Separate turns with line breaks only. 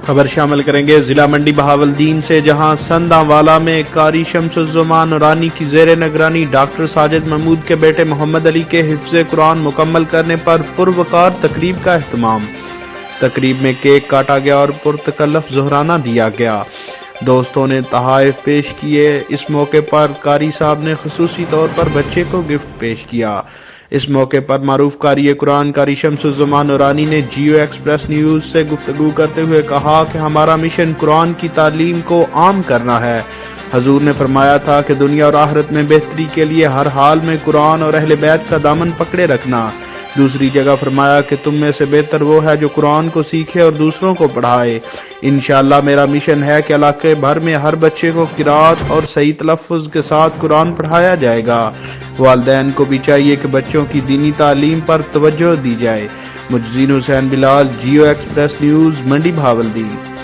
خبر شامل کریں گے ضلع منڈی بہاولدین سے، جہاں سنداں والا میں قاری شمس الزمان نورانی کی زیر نگرانی ڈاکٹر ساجد محمود کے بیٹے محمد علی کے حفظ قرآن مکمل کرنے پر پروقار تقریب کا اہتمام۔ تقریب میں کیک کاٹا گیا اور پرتکلف ظہرانہ دیا گیا۔ دوستوں نے تحائف پیش کیے۔ اس موقع پر قاری صاحب نے خصوصی طور پر بچے کو گفٹ پیش کیا۔ اس موقع پر معروف قاری قرآن قاری شمس الزمان نورانی نے جیو ایکسپریس نیوز سے گفتگو کرتے ہوئے کہا کہ ہمارا مشن قرآن کی تعلیم کو عام کرنا ہے۔ حضور نے فرمایا تھا کہ دنیا اور آخرت میں بہتری کے لیے ہر حال میں قرآن اور اہل بیت کا دامن پکڑے رکھنا۔ دوسری جگہ فرمایا کہ تم میں سے بہتر وہ ہے جو قرآن کو سیکھے اور دوسروں کو پڑھائے۔ انشاءاللہ میرا مشن ہے کہ علاقے بھر میں ہر بچے کو قرات اور صحیح تلفظ کے ساتھ قرآن پڑھایا جائے گا۔ والدین کو بھی چاہیے کہ بچوں کی دینی تعلیم پر توجہ دی جائے۔ مجزین حسین بلال، جیو ایکسپریس نیوز، منڈی بہاولدین۔